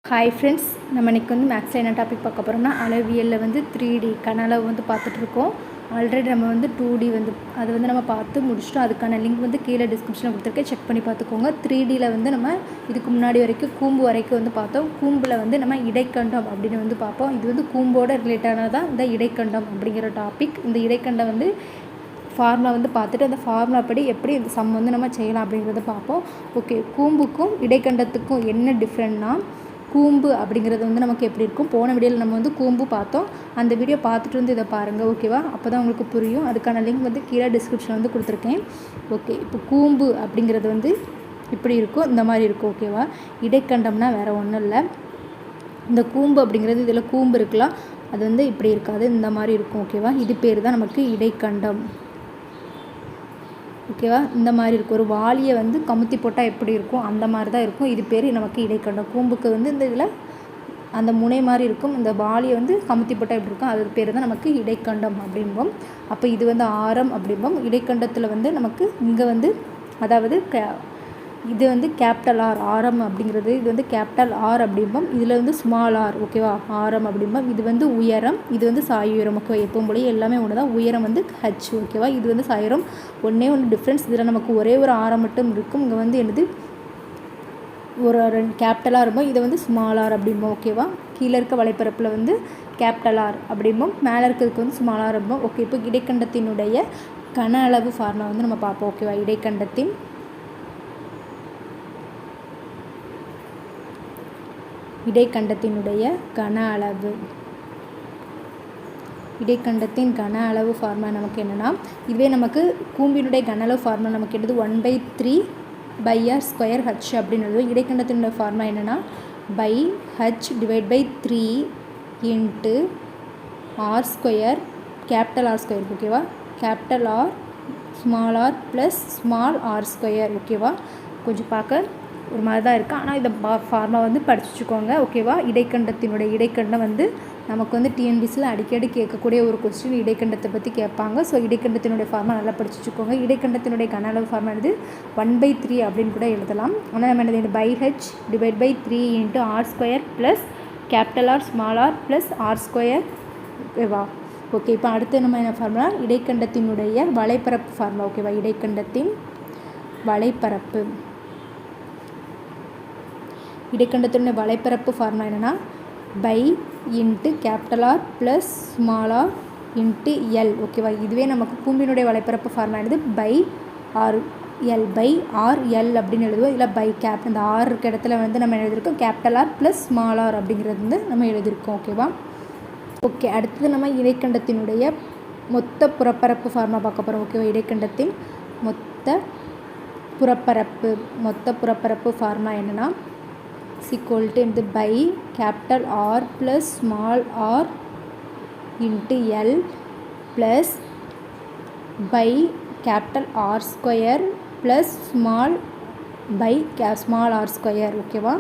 Hi friends, நம்ம இன்றைக்கி வந்து மேக்ஸில் என்ன டாபிக் பார்க்க போகிறோம்னா அளவியலில் வந்து 3D கனளவு வந்து பார்த்துட்ருக்கோம். ஆல்ரெடி நம்ம வந்து 2D வந்து அது வந்து நம்ம பார்த்து முடிச்சிட்டோம். அதுக்கான லிங்க் வந்து கீழே டிஸ்கிரிப்ஷனில் கொடுத்துருக்கேன், செக் பண்ணி பார்த்துக்கோங்க. 3Dயில் வந்து நம்ம இதுக்கு முன்னாடி வரைக்கும் கூம்பு வரைக்கும் வந்து பார்த்தோம். கூம்பில் வந்து நம்ம இடைக்கண்டம் அப்படின்னு வந்து பார்ப்போம். இது வந்து கூம்போட ரிலேட்டடானதான் இந்த இடைக்கண்டம் அப்படிங்கிற டாபிக். இந்த இடைக்கண்டம் வந்து ஃபார்முலா வந்து பார்த்துட்டு அந்த ஃபார்முலா படி எப்படி இந்த சம் வந்து நம்ம செய்யலாம் அப்படிங்கிறத பார்ப்போம். ஓகே, கூம்புக்கும் இடைக்கண்டத்துக்கும் என்ன டிஃப்ரெண்ட்னா, கூம்பு அப்படிங்கிறது வந்து நமக்கு எப்படி இருக்கும், போன வீடியோவில் நம்ம வந்து கூம்பு பார்த்தோம். அந்த வீடியோ பார்த்துட்டு வந்து இதை பாருங்கள், ஓகேவா? அப்போ தான் உங்களுக்கு புரியும். அதுக்கான லிங்க் வந்து கீழே டிஸ்கிரிப்ஷனில் வந்து கொடுத்துருக்கேன். ஓகே, இப்போ கூம்பு அப்படிங்கிறது வந்து இப்படி இருக்கும், இந்த மாதிரி இருக்கும், ஓகேவா? இடைக்கண்டம்னா வேறு ஒன்றும் இல்லை. இந்த கூம்பு அப்படிங்கிறது இதில் கூம்பு இருக்கலாம், அது வந்து இப்படி இருக்காது, இந்த மாதிரி இருக்கும், ஓகேவா? இது பேர் தான் நமக்கு இடைக்கண்டம், ஓகேவா? இந்த மாதிரி இருக்கும். ஒரு வாளியை வந்து கமுத்தி போட்டால் எப்படி இருக்கும், அந்த மாதிரி தான் இருக்கும். இது பேர் நமக்கு இடைக்கண்டம். கூம்புக்கு வந்து இந்த இதில் அந்த முனை மாதிரி இருக்கும், இந்த வாளியை வந்து கமுத்தி போட்டால் எப்படி இருக்கும், அது பேர் தான் நமக்கு இடைக்கண்டம் அப்படிம்போம். அப்போ இது வந்து ஆரம் அப்படிம்போம். இடைக்கண்டத்தில் வந்து நமக்கு இங்கே வந்து அதாவது இது வந்து கேபிட்டல் ஆர், ஆரம் அப்படிங்கிறது இது வந்து கேபிட்டல் ஆர் அப்படிம்போம். இதில் வந்து ஸ்மால் ஆர், ஓகேவா? ஆரம் அப்படிம்போம். இது வந்து உயரம், இது வந்து சாய் உயரம், ஓகே? எப்பவும் போல எல்லாமே ஒன்று தான். உயரம் வந்து ஹச், ஓகேவா? இது வந்து சாயிரம். ஒன்றே ஒன்று டிஃப்ரென்ஸ், இதில் நமக்கு ஒரே ஒரு ஆரம் மட்டும் இருக்கும். இங்கே வந்து என்னது ஒரு கேபிட்டலாக இருக்கும், இதை வந்து ஸ்மால் ஆர் அப்படிம்போம், ஓகேவா? கீழே இருக்க வலைப்பரப்பில் வந்து கேபிட்டல் ஆர் அப்படிம்போம், மேலே இருக்கிறதுக்கு வந்து ஸ்மால் ஆர் அப்படிம்போம். ஓகே, இப்போ இடைக்கண்டத்தினுடைய கன அளவு ஃபார்முலா வந்து நம்ம பார்ப்போம், ஓகேவா? இடைக்கண்டத்தினுடைய கன அளவு, இடைக்கண்டத்தின் கன அளவு ஃபார்முலா நமக்கு என்னென்னா, இதுவே நமக்கு கூம்பினுடைய கன அளவு ஃபார்முலா நமக்கு என்னது 1/3/r² அப்படின்னு எழுதுவோம். இடைக்கண்டத்தினுடைய ஃபார்முலா என்னென்னா h/3 × r², கேபிட்டல் r², ஓகேவா? Capital R small R plus small r², ஓகேவா? கொஞ்சம் பார்க்க ஒரு மாதிரி தான் இருக்குது, ஆனால் இந்த ஃபார்முலா வந்து படிச்சு வச்சுக்கோங்க, ஓகேவா? இடைக்கண்டம் வந்து நமக்கு வந்து டிஎன்பிசியில் அடிக்கடி கேட்கக்கூடிய ஒரு கொஸ்டின், இடைக்கண்டத்தை பற்றி கேட்பாங்க. ஸோ இடைக்கண்டத்தினுடைய ஃபார்முலா நல்லா படிச்சு வச்சுக்கோங்க. இடைக்கண்டத்தினுடைய கன அளவு ஃபார்முலா வந்து 1/3 அப்படின்னு கூட எழுதலாம். ஆனால் நம்ம என்னது h/3 × r² plus capital R small R plus r², ஓகேவா? ஓகே, இப்போ அடுத்து நம்ம என்ன ஃபார்முலா, இடைக்கண்டத்தினுடைய வலைப்பரப்பு ஃபார்முலா, ஓகேவா? இடைக்கண்டத்தின் வலைப்பரப்பு, இடைக்கண்டத்தினுடைய வலைப்பரப்பு ஃபார்முலா என்னென்னா pi into capital R plus small R into L, ஓகேவா? இதுவே நமக்கு கூம்பினுடைய வலைப்பரப்பு ஃபார்முலா என்னது பை ஆர் எல் அப்படின்னு எழுதுவோம். இல்லை பை கேப், இந்த ஆர் இருக்க இடத்துல வந்து நம்ம எழுதியிருக்கோம் capital R plus small R அப்படிங்கிறது வந்து நம்ம எழுதியிருக்கோம், ஓகேவா? ஓகே, அடுத்தது நம்ம இடைக்கண்டத்தினுடைய மொத்த புறப்பரப்பு ஃபார்முலா பார்க்க போகிறோம், ஓகேவா? இடைக்கண்டத்தின் மொத்த புறப்பரப்பு ஃபார்முலா என்னென்னா = pi capital R plus small R into L plus pi capital r² plus small r², ஓகேவா?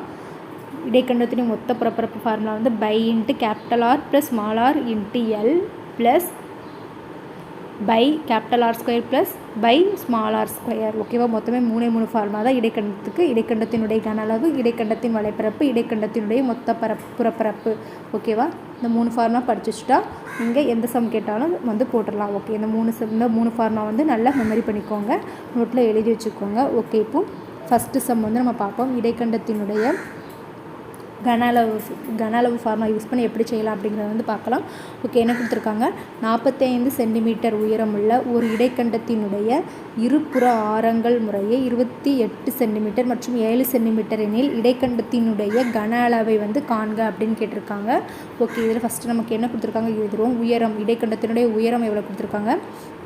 இடைக்கண்டத்தின் மொத்த புறப்பரப்பு ஃபார்முலா வந்து pi into capital R plus small R into L plus pi capital r² plus pi small r², ஓகேவா? மொத்தமே 3 formula தான் இடைக்கண்டத்துக்கு. இடைக்கண்டத்தினுடைய கன அளவு, இடைக்கண்டத்தின் வலைப்பரப்பு, இடைக்கண்டத்தினுடைய மொத்த புறப்பரப்பு, ஓகேவா? இந்த 3 ஃபார்முலா படிச்சு வச்சுட்டா நீங்கள் எந்த சம் கேட்டாலும் வந்து போட்டுடலாம், ஓகே? இந்த 3 ஃபார்முலா வந்து நல்லா மெமரி பண்ணிக்கோங்க, நோட்டில் எழுதி வச்சுக்கோங்க, ஓகே? இப்போ ஃபஸ்ட்டு சம் வந்து நம்ம பார்ப்போம். இடைக்கண்டத்தினுடைய கன அளவு ஃபார்முலா யூஸ் பண்ணி எப்படி செய்யலாம் அப்படிங்கிறத வந்து பார்க்கலாம். ஓகே, என்ன கொடுத்துருக்காங்க, 45 சென்டிமீட்டர் உயரமுள்ள ஒரு இடைக்கண்டத்தினுடைய இருபுற ஆரங்கள் முறையே 28 சென்டிமீட்டர் மற்றும் 7 சென்டிமீட்டர் எனில் இடைக்கண்டத்தினுடைய கன அளவை வந்து காண்க அப்படின்னு கேட்டிருக்காங்க. ஓகே, இதில் ஃபஸ்ட்டு நமக்கு என்ன கொடுத்துருக்காங்க எழுதுகிறோம். உயரம், இடைக்கண்டத்தினுடைய உயரம் எவ்வளோ கொடுத்துருக்காங்க,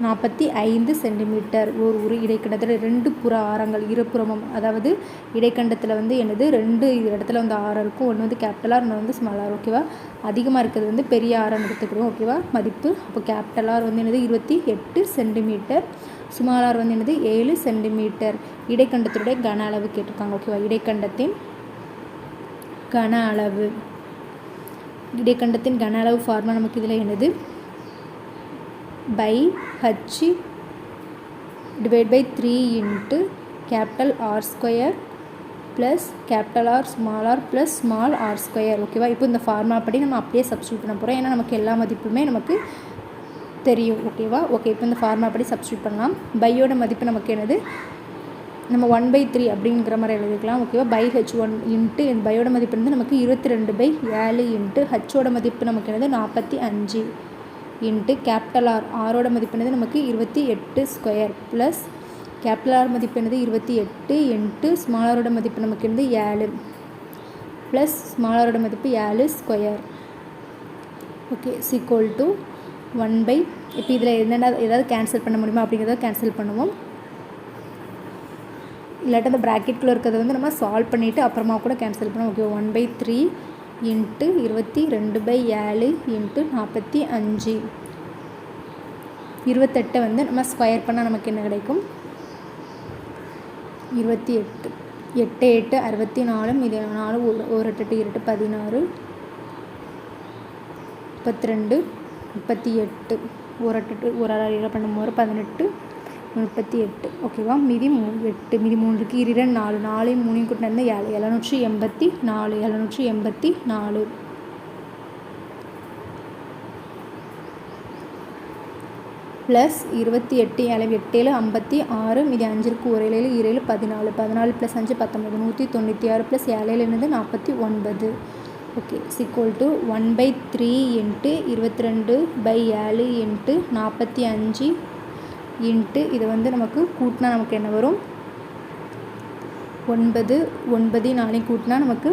45 சென்டிமீட்டர். ஒரு இடைக்கண்டத்தில் 2 புற ஆரங்கள் இருபுறமும், அதாவது இடைக்கண்டத்தில் வந்து என்னது 2 இடத்துல வந்து ஆரம் இருக்கும், ஒன்று வந்து கேபிட்டல் ஆர், ஒன்று வந்து ஸ்மால் ஆர், ஓகேவா? அதிகமாக இருக்கிறது வந்து பெரிய ஆரம் எடுத்துக்கிறோம், ஓகேவா? மதிப்பு அப்போ கேபிட்டல் ஆர் வந்து என்னது 28 சென்டிமீட்டர், ஸ்மால் ஆர் வந்து என்னது 7 சென்டிமீட்டர். இடைக்கண்டத்தினுடைய கன அளவு கேட்டிருக்காங்க, ஓகேவா? இடைக்கண்டத்தின் கன அளவு ஃபார்முலா நமக்கு இதில் என்னது pi h/3 × capital R² plus capital R plus small R square. ஓகேவா, இப்போ இந்த ஃபார்முலா படி நம்ம அப்படியே சப்ஸ்டியூட் பண்ண போகிறோம். ஏன்னா நமக்கு எல்லா மதிப்புமே நமக்கு தெரியும். ஓகேவா, ஓகே, இப்போ இந்த ஃபார்முலா படி சப்ஸ்டியூட் பண்ணலாம். பையோட மதிப்பு நமக்கு என்னது, நம்ம 1/3 அப்படிங்கிற மாதிரி எழுதிக்கலாம். ஓகேவா, பை H1 இன்ட்டு பையோட மதிப்பு வந்து நமக்கு 22/7 இன்ட்டு ஹச்சோட மதிப்பு நமக்கு என்னது 45 இன்ட்டு கேபிட்டல் ஆரோட மதிப்பு என்னது நமக்கு 28 ஸ்கொயர் ப்ளஸ் கேபிட்டல் ஆர் மதிப்பு என்னது 28 இன்ட்டு ஸ்மாலரோட மதிப்பு நமக்கு என்னது 7 ப்ளஸ் ஸ்மாலரோட மதிப்பு 7 ஸ்கொயர். ஓகே, ஈக்குவல் டு 1/, இப்போ இதில் என்னென்ன ஏதாவது கேன்சல் பண்ண முடியுமா அப்படிங்கிறத கேன்சல் பண்ணுவோம். இல்லாட்டி அந்த ப்ராக்கெட்குள்ளே இருக்கிறத வந்து நம்ம சால்வ் பண்ணிவிட்டு அப்புறமா கூட கேன்சல் பண்ணுவோம். Okay, 1/3 into 22/7 into 45. 28 வந்து நம்ம ஸ்கொயர் பண்ணால் நமக்கு என்ன கிடைக்கும், 28. 8 8 64, மீதி 4, 1 8 8 16, 32 38, 1 8 1 6 பண்ணும்போது 18 38. ஓகேவா, மீதி 8, மீதி 3க்கு 2 4, 4 3 கூட்டினா 7, 784, 784 ப்ளஸ் 28 7 8 56, மீதி 5க்கு 1 7 7 14, 14 ப்ளஸ் 5 19, 196 ப்ளஸ் 7 என்னது 49. Okay, equal to 1/3 into 22/7 into 45 into இது வந்து நமக்கு கூட்டினா நமக்கு என்ன வரும், 9 9 4 கூட்டினா நமக்கு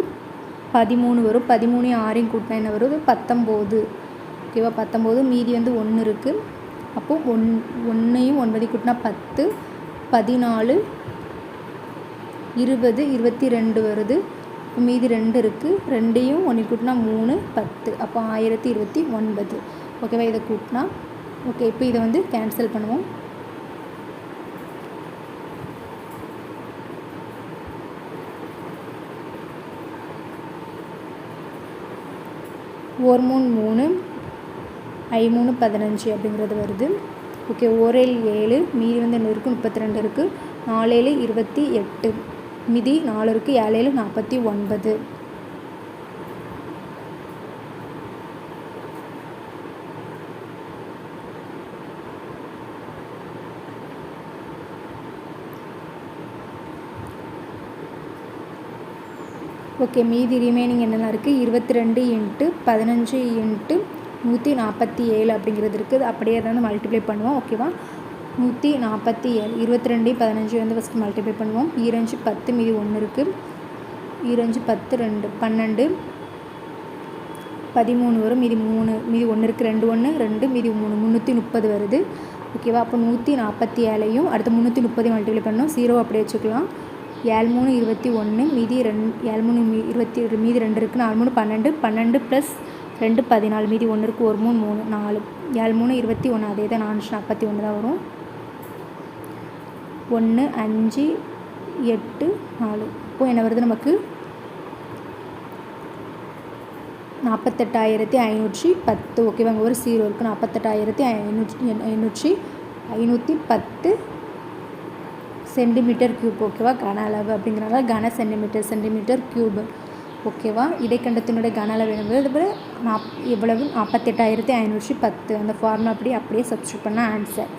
13 வரும். 13 6 கூட்டினா என்ன வரும், 19. ஓகேவா, 19, மீதி வந்து 1 இருக்குது. அப்போது 1ஐயும் 9 கூட்டினா 10, 14 20 22 வருது. மீதி 2 இருக்குது. 2ஐயும் 1 கூட்டினா 3 10, அப்போ 1029. ஓகேவா, இதை கூட்டினா ஓகே. இப்போ இதை வந்து கேன்சல் பண்ணுவோம். ஒரு 3 3 I 3 15 அப்படிங்கிறது வருது. ஓகே, 1 7, மீதி வந்து என்ன இருக்குது 32 இருக்குது. 4 7 28, மீதி 4 இருக்குது. 7 7 49. ஓகே, மீதி ரிமைனிங் என்னென்ன இருக்குது, 22 இன்ட்டு 15 இன்ட்டு 147 அப்படிங்கிறது இருக்குது. அப்படியே வந்து மல்டிப்ளை பண்ணுவோம். ஓகேவா, 147, 22 15 வந்து ஃபஸ்ட்டு மல்டிப்ளை பண்ணுவோம். 2 10, மீதி 1 இருக்குது. 2 10 2 12, 13 வரும். மீதி 3, மீதி 1 இருக்குது. 2 1 2, மீதி 3 330 வருது. ஓகேவா, அப்போ 147ஐயும் அடுத்து 330 மல்டிப்ளை பண்ணோம். 0 அப்படியே வச்சுக்கலாம். 7 3 21, மீதி 2 7 3 20, மீதி 2 இருக்குது. 4 3 12, 12 ப்ளஸ் 2 14, மீதி 1 இருக்குது. 1 3 3 4, 7 3 21, அதே தான் 441 தான் வரும். 1 5 8 4. இப்போது என்ன வருது நமக்கு, 48,510. ஓகேவா, அங்கே ஒரு 0 இருக்குது. 48,510 சென்டிமீட்டர் க்யூப். ஓகேவா, கன அளவு அப்படிங்கிறனால கன சென்டிமீட்டர் க்யூப். ஓகேவா, இடைக்கண்டத்தினுடைய கன அளவு என்பது எவ்வளவு, 48,510. அந்த ஃபார்முலா அப்படியே சப்ஸ்டியூட் பண்ண ஆன்சர்.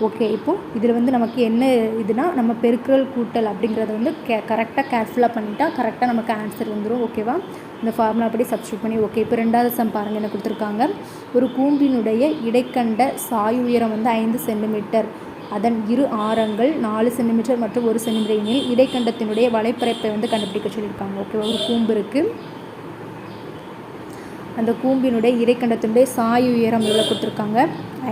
ஓகே, இப்போது இதில் வந்து நமக்கு என்ன இதுனா, நம்ம பெருக்கல் கூட்டல் அப்படிங்கிறத வந்து கரெக்டாக கேர்ஃபுல்லாக பண்ணிட்டா கரெக்டாக நமக்கு ஆன்சர் வந்துடும். ஓகேவா, இந்த ஃபார்முலா அப்படி சப்ஸ்டியூட் பண்ணி. ஓகே, இப்போ 2வது சம் பாருங்கள், என்ன கொடுத்துருக்காங்க. ஒரு கூம்பினுடைய இடைக்கண்ட சாய் உயரம் வந்து 5 சென்டிமீட்டர், அதன் இரு ஆரங்கள் 4 சென்டிமீட்டர் மற்றும் 1 சென்டிமீட்டர் எனில் இடைக்கண்டத்தினுடைய வலைப்பரப்பை வந்து கண்டுபிடிக்க சொல்லியிருக்காங்க. ஓகேவா, ஒரு கூம்பு இருக்குது. அந்த கூம்பினுடைய இடைக்கண்டத்தினுடைய சாய் உயரம் எவ்வளோ கொடுத்துருக்காங்க,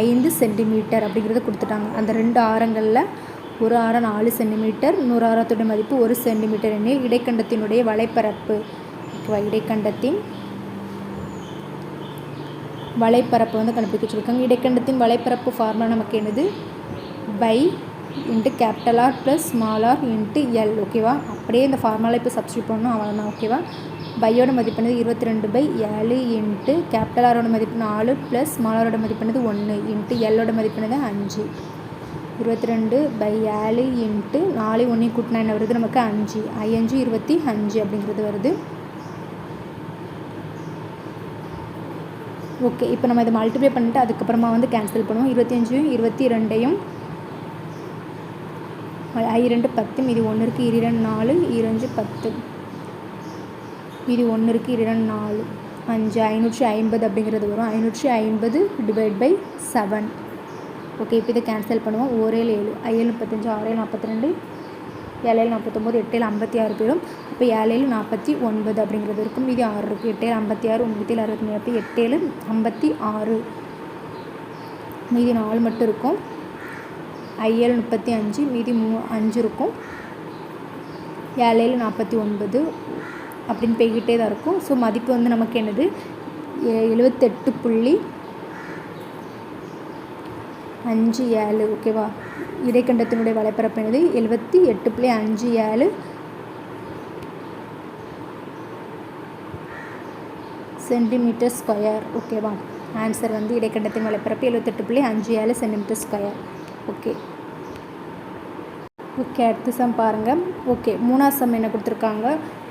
5 சென்டிமீட்டர் அப்படிங்கிறத கொடுத்துட்டாங்க. அந்த 2 ஆரங்களில் ஒரு ஆரம் 4 சென்டிமீட்டர், இன்னொரு ஆரத்துடைய மதிப்பு 1 சென்டிமீட்டர் எனில் இடைக்கண்டத்தினுடைய வலைப்பரப்பு. ஓகேவா, இடைக்கண்டத்தின் வலைப்பரப்பு வந்து கண்டுபிடிக்க சொல்லியிருக்காங்க. இடைக்கண்டத்தின் வலைப்பரப்பு ஃபார்முலா நமக்கு என்னது, pi into capital R plus small R into L. ஓகேவா, அப்படியே இந்த ஃபார்முலா இப்போ சப்ஸ்டியூட் பண்ணணும், அவ்வளோதான். ஓகேவா, பையோட மதிப்பானது 22/7 இன்ட்டு கேபிட்டல் ஆரோட மதிப்பு 4 ப்ளஸ் ஸ்மால் ஆரோட மதிப்பானது 1 இன்ட்டு எல்லோட மதிப்பானது 5. 22/7 இன்ட்டு 4 1 கூட்டினா என்ன வருது நமக்கு 5 5 25 அப்படிங்கிறது வருது. ஓகே, இப்போ நம்ம இதை மல்டிப்ளை பண்ணிட்டு அதுக்கப்புறமா வந்து கேன்சல் பண்ணுவோம். 25 22 2 10 மீதி 1 இருக்குது 2 4 2 10 மீதி 1 இருக்குது 2 4 5 550 அப்படிங்கிறது வரும். 550 /7. ஓகே, இப்போ இதை கேன்சல் பண்ணுவோம். 1 7 7 35 6 42 7 49 8 56 போயிடும். அப்போ 7 49 அப்படிங்கிறது இருக்கும். மீதி 6 இருக்குது. 8 56 9 63 அப்போ 8 56 மீதி 4 மட்டும் இருக்கும். 7 35 மீதி 5 இருக்கும். 7 49 அப்படின்னு போய்கிட்டே தான் இருக்கும். ஸோ மதிப்பு வந்து நமக்கு என்னது 78.57. ஓகேவா? இடைக்கண்டத்தினுடைய வலைப்பரப்பு என்னது 78.57 சென்டிமீட்டர் ஸ்கொயர். ஓகேவா? ஆன்சர் வந்து இடைக்கண்டத்தின் வலைப்பரப்பு 78.57 சென்டிமீட்டர் ஸ்கொயர். ஓகே ஓகே, அடுத்த சம் பாருங்கள். ஓகே, 3ஆவது சம் என்ன கொடுத்துருக்காங்க?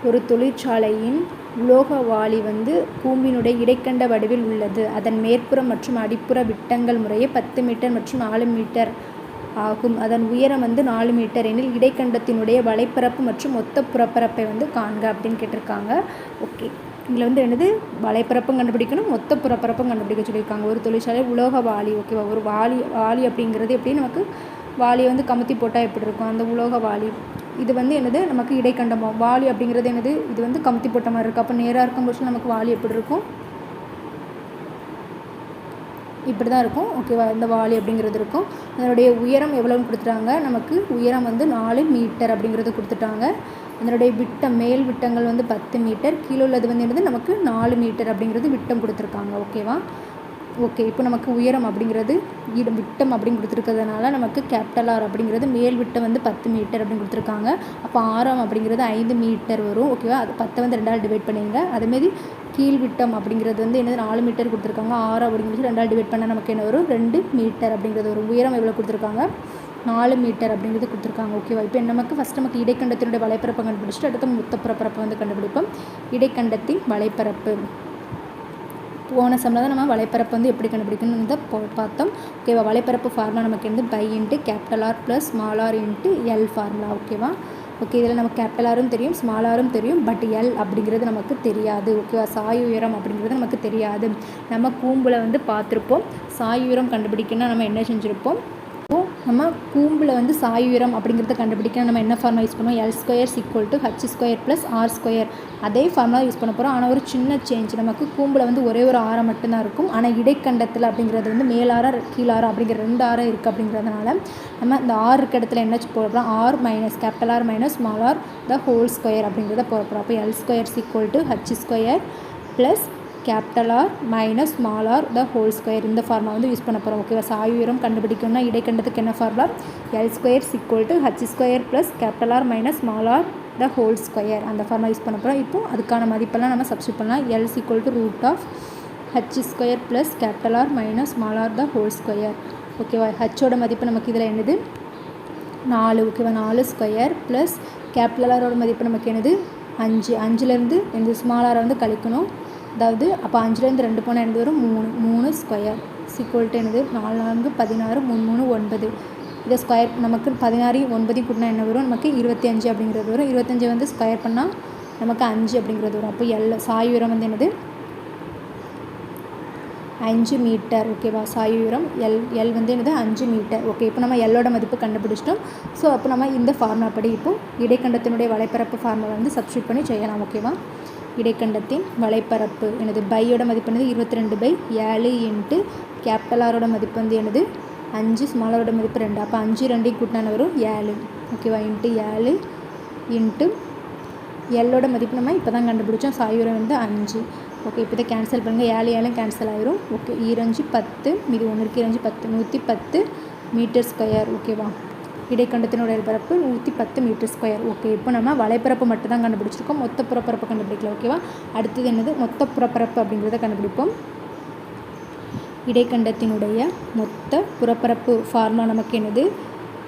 ஒரு தொழிற்சாலையின் உலோக வாளி வந்து கூம்பினுடைய இடைக்கண்ட வடிவில் உள்ளது. அதன் மேற்புறம் மற்றும் அடிப்புற விட்டங்கள் முறையே 10 மீட்டர் மற்றும் 4 மீட்டர் ஆகும். அதன் உயரம் வந்து 4 மீட்டர் எனில் இடைக்கண்டத்தினுடைய வலைப்பரப்பு மற்றும் மொத்த புறப்பரப்பை வந்து காண்க அப்படின்னு கேட்டிருக்காங்க. ஓகே, இதில் வந்து என்னது வலைப்பரப்பும் கண்டுபிடிக்கணும், மொத்த புறப்பரப்பும் கண்டுபிடிக்க சொல்லியிருக்காங்க. ஒரு தொழிற்சாலை உலோக வாளி. ஓகேவா? ஒரு வாளி அப்படிங்கிறது எப்படி நமக்கு வாளியை வந்து கமுத்தி போட்டால் எப்படி இருக்கும், அந்த உலோக வாளி. இது வந்து என்னது நமக்கு இடைக்கண்டமோ வாளி அப்படிங்கிறது என்னது, இது வந்து கமுத்தி போட்ட மாதிரி இருக்குது. அப்போ நேராக இருக்கும் போது நமக்கு வாளி எப்படி இருக்கும், இப்படி தான் இருக்கும். ஓகேவா? இந்த வாளி அப்படிங்கிறது இருக்கும். அதனுடைய உயரம் எவ்வளோன்னு கொடுத்துட்டாங்க. நமக்கு உயரம் வந்து 4 மீட்டர் அப்படிங்கிறது கொடுத்துட்டாங்க. அதனுடைய விட்டம் மேல் விட்டங்கள் வந்து 10 மீட்டர், கீழே உள்ளது வந்து என்னது நமக்கு 4 மீட்டர் அப்படிங்கிறது விட்டம் கொடுத்துருக்காங்க. ஓகேவா? ஓகே, இப்போ நமக்கு உயரம் அப்படிங்கிறது விட்டம் அப்படின்னு கொடுத்துருக்கிறதுனால நமக்கு கேபிட்டல் ஆர் அப்படிங்கிறது மேல் விட்டம் வந்து 10 மீட்டர் அப்படின்னு கொடுத்துருக்காங்க. அப்போ ஆரம் அப்படிங்கிறது 5 மீட்டர் வரும். ஓகேவா? அது 10 வந்து 2ஆல் டிவைட் பண்ணிடுங்க. அதேமாரி கீழ் விட்டம் அப்படிங்கிறது வந்து என்னது 4 மீட்டர் கொடுத்துருக்காங்க. ஆரம் அப்படிங்கிறது 2ஆல் டிவைட் பண்ணால் நமக்கு என்ன வரும் 2 மீட்டர் அப்படிங்கிறது வரும். உயரம் எவ்வளோ கொடுத்துருக்காங்க 4 மீட்டர் அப்படிங்கிறது கொடுத்துருக்காங்க. ஓகேவா? இப்போ நமக்கு ஃபஸ்ட் நமக்கு இடைக்கண்டத்தினுடைய வலைப்பரப்பை கண்டுபிடிச்சிட்டு அடுத்த மொத்த புறப்பரப்பை வந்து கண்டுபிடிப்போம். இடைக்கண்டத்தின் வலைப்பரப்பு போன சம்மில் தான் நம்ம வலைப்பரப்பு வந்து எப்படி கண்டுபிடிக்கணும்னு தான் பார்த்தோம். ஓகேவா? வலைப்பரப்பு ஃபார்முலா நமக்கு வந்து pi into capital R plus small R into L formula. ஓகேவா? ஓகே, இதில் நமக்கு கேபிட்டல் ஆரும் தெரியும், ஸ்மால் ஆரும் தெரியும், பட் எல் அப்படிங்கிறது நமக்கு தெரியாது. ஓகேவா? சாய் உயரம் அப்படிங்கிறது நமக்கு தெரியாது. நம்ம கூம்பில் வந்து பார்த்துருப்போம். சாய் உயரம் கண்டுபிடிக்கணும்னா நம்ம என்ன செஞ்சுருப்போம், நம்ம கூம்பில் வந்து சாய் உயரம் அப்படிங்கிறத கண்டுபிடிக்க நம்ம என்ன ஃபார்முலா யூஸ் பண்ணுவோம், L² = H² + R². அதே ஃபார்முலா யூஸ் பண்ண போகிறோம். ஆனால் ஒரு சின்ன சேஞ்ச், நமக்கு கூம்பில் வந்து ஒரே ஒரு ஆரம் மட்டும்தான் இருக்கும். ஆனால் இடைக்கண்டத்தில் அப்படிங்கிறது வந்து மேலார கீழாரம் அப்படிங்கிற 2 ஆரம் இருக்குது. அப்படிங்கிறதுனால நம்ம இந்த ஆர் இருக்க இடத்துல என்ன போடுறோம், R minus capital R minus small R the whole square அப்படிங்கிறத போட போகிறோம். அப்போ L² = H² + capital R minus small R the whole square. இந்த ஃபார்முலா வந்து யூஸ் பண்ண போகிறோம். ஓகேவா? சாய் உயரம் கண்டுபிடிக்கணும்னா இடைக்கண்டத்துக்கு என்ன formula, L² = H² + capital R minus small R the whole square. அந்த ஃபார்முலா யூஸ் பண்ண போகிறோம். இப்போ அதுக்கான மதிப்பெல்லாம் நம்ம சப்ஸ்டியூட் பண்ணலாம். L = √H² + capital R minus small R the whole square. ஓகேவா? ஹச்சோட மதிப்பு நமக்கு இதில் என்னது 4. ஓகேவா? 4 ஸ்கொயர் ப்ளஸ் கேபிட்டல் ஆரோட மதிப்பு நமக்கு என்னது 5. 5லேருந்து இந்த ஸ்மால் ஆரை வந்து கழிக்கணும். அதாவது அப்போ 5லேருந்து 2 போனால் என்னது வரும் 3 ஸ்கொயர் = என்னது 4 4 16 3 3 9. இதை ஸ்கொயர் நமக்கு 16 9 கூட்டினா என்ன வரும் நமக்கு 25 அப்படிங்கிறது வரும். 25 வந்து ஸ்கொயர் பண்ணால் நமக்கு 5 அப்படிங்கிறது வரும். அப்போ எல் சாய் உயரம் வந்து என்னது 5 மீட்டர். ஓகேவா? சாய் உயரம் எல் வந்து என்னது 5 மீட்டர். ஓகே, இப்போ நம்ம எல்லோட மதிப்பு கண்டுபிடிச்சிட்டோம். ஸோ அப்போ நம்ம இந்த ஃபார்முலா படி இப்போ இடைக்கண்டத்தினுடைய வலைப்பரப்பு ஃபார்முலா வந்து சப்ஸ்டியூட் பண்ணி செய்யலாம். ஓகேவா? இடைக்கண்டத்தின் வலைப்பரப்பு எனது பையோட மதிப்பு என்னது 22/7 இன்ட்டு கேபிட்டல் ஆரோட மதிப்பு வந்து என்னது 5, ஸ்மால் ஆரோட மதிப்பு 2. அப்போ 5 2 கூட்டினா வரும் 7. ஓகேவா? இன்ட்டு 7 இன்ட்டு எல்லோட மதிப்பு நம்ம இப்போ தான் கண்டுபிடிச்சோம். சாய் உயரம் வந்து 5. ஓகே, இப்போ இதை கேன்சல் பண்ணுங்கள். 7 7 கேன்சல் ஆயிரும். ஓகே, 2 10 மீதி 1 இருக்குது 2 10 110 மீட்டர் ஸ்கொயர். ஓகேவா? இடைக்கண்டத்தினுடைய பரப்பு 110 மீட்டர் ஸ்கொயர். ஓகே, இப்போ நம்ம வலைப்பரப்பு மட்டும் தான் கண்டுபிடிச்சிருக்கோம், மொத்த புறப்பரப்பு கண்டுபிடிக்கல. ஓகேவா? அடுத்தது என்னது மொத்த புறப்பரப்பு அப்படிங்கிறத கண்டுபிடிப்போம். இடைக்கண்டத்தினுடைய மொத்த புறப்பரப்பு ஃபார்முலா நமக்கு என்னது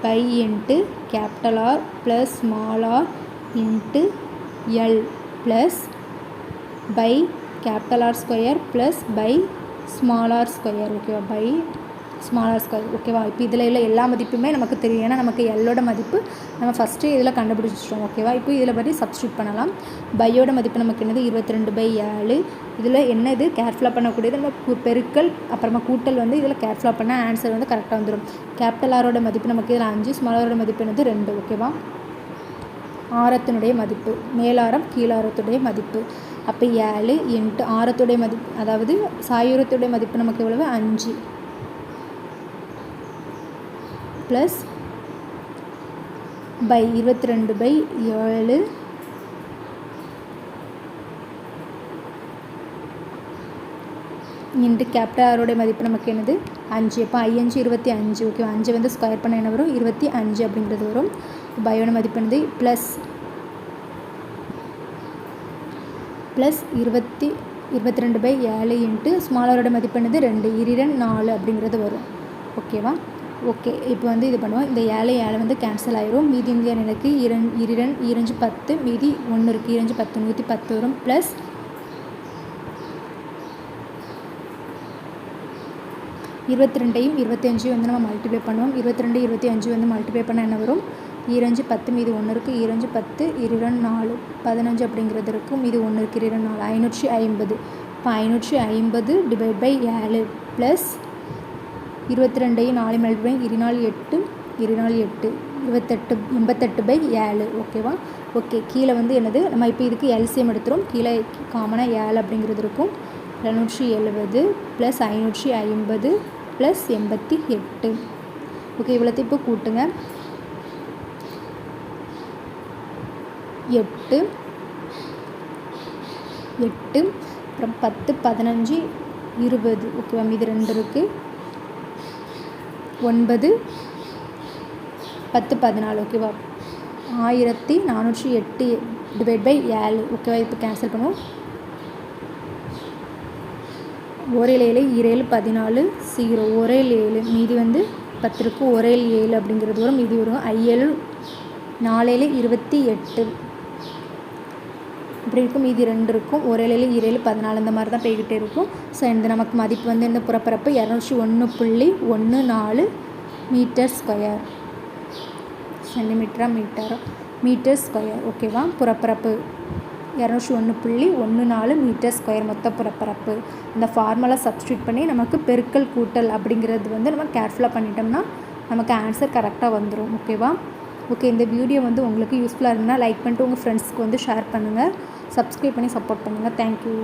pi into capital R plus small R into L plus pi capital R square plus pi small R square. ஓகேவா, பை ஸ்மால் ஆர் ஸ்கொயர். ஓகேவா, இப்போ இதில் உள்ள எல்லா மதிப்புமே நமக்கு தெரியும். ஏன்னா நமக்கு எல்லோட மதிப்பு நம்ம ஃபஸ்ட்டு இதில் கண்டுபிடிச்சிட்டோம். ஓகேவா, இப்போ இதில் பற்றி சப்ஸ்டியூட் பண்ணலாம். பையோட மதிப்பு நமக்கு என்னது 22/7. இதில் என்ன இது கேர்ஃபுல்லாக பண்ணக்கூடியது நம்ம பெருக்கல் அப்புறமா கூட்டல் வந்து இதில் கேர்ஃபுல்லாக பண்ணால் ஆன்சர் வந்து கரெக்டாக வந்துடும். கேபிட்டல் ஆரோட மதிப்பு நமக்கு இதில் 5, ஸ்மால் ஆரோட மதிப்பு என்னது 2. ஓகேவா, ஆரத்தினுடைய மதிப்பு மேலாரம் கீழாரத்துடைய மதிப்பு. அப்போ 7 இன்ட்டு ஆரத்துடைய மதிப்பு, அதாவது சாயுரத்துடைய மதிப்பு நமக்கு எவ்வளவு 5 ப்ளஸ் பை 22/7 இன்ட்டு கேபிட்டல் ஆரோடைய மதிப்பு நமக்கு என்னது 5. அப்போ 5 25. ஓகே, 5 வந்து ஸ்கொயர் பண்ண என்ன வரும் 25 அப்படிங்கிறது வரும். பையோட மதிப்பு என்னது ப்ளஸ் 22/7 இன்ட்டு ஸ்மால் ஆரோட மதிப்பு என்னது 2, 2 4 அப்படிங்கிறது வரும். ஓகேவா, ஓகே, இப்போ வந்து இது பண்ணுவோம். இந்த 7 வந்து கேன்சல் ஆயிரும். மீதி இங்கே எனக்கு 2 2 10, மீதி 1 இருக்குது 2 10 110 வரும். ப்ளஸ் 22ஐயும் 25 வந்து நம்ம மல்டிப்ளை பண்ணுவோம். 22 25 வந்து மல்டிப்ளை பண்ணால் என்ன வரும் 2 10, மீதி 1 இருக்குது 2 10 2 4 15 அப்படிங்கிறது இருக்கும். மீதி 1 இருக்குது 2 4 550. இப்போ 550 டிவைட் பை 7 ப்ளஸ் 22ஐயும் 4 மல்டிப்ளை 2 4 8 2 4 8 88/7. ஓகேவா, ஓகே, கீழே வந்து என்னது நம்ம இப்போ இதுக்கு எல்சிஎம் எடுத்துரும். கீழே காமனாக 7 அப்படிங்கிறது இருக்கும். 770 ப்ளஸ் 550 ப்ளஸ் 88. ஓகே, இவ்வளோத்தையும் இப்போ கூட்டுங்க. 8 அப்புறம் 10 15 20. ஓகேவா, மீது 2 இருக்குது 9 10 14. ஓகேவா, 1408 டிவைட் பை 7. ஓகேவா, இப்போ கேன்சல் பண்ணுவோம். 1 7 7 14 0 1 7 மீதி வந்து 10 இருக்குது 1 7 அப்படிங்கிறது வரும். மீதி வரும் 5 4 28 இப்படி இருக்கும். மீதி 2 இருக்கும் 1 7 7 14 இந்த மாதிரி தான் போய்கிட்டே இருக்கும். ஸோ இந்த நமக்கு மதிப்பு வந்து இந்த புறப்பரப்பு 201.14 மீட்டர் ஸ்கொயர், சென்டிமீட்டரா மீட்டர் ஸ்கொயர். ஓகேவா, புறப்பரப்பு 201.14 மீட்டர் ஸ்கொயர் மொத்த புறப்பரப்பு. இந்த ஃபார்முலா சப்ஸ்டியூட் பண்ணி நமக்கு பெருக்கல் கூட்டல் அப்படிங்கிறது வந்து நம்ம கேர்ஃபுல்லாக பண்ணிட்டோம்னா நமக்கு ஆன்சர் கரெக்டாக வந்துடும். ஓகேவா, ஓகே, இந்த வீடியோ வந்து உங்களுக்கு யூஸ்ஃபுல்லாக இருந்தால் லைக் பண்ணிட்டு உங்கள் ஃப்ரெண்ட்ஸ்க்கு வந்து ஷேர் பண்ணுங்கள். சப்ஸ்கிரைப் பண்ணி சப்போர்ட் பண்ணுங்கள். தேங்க்யூ.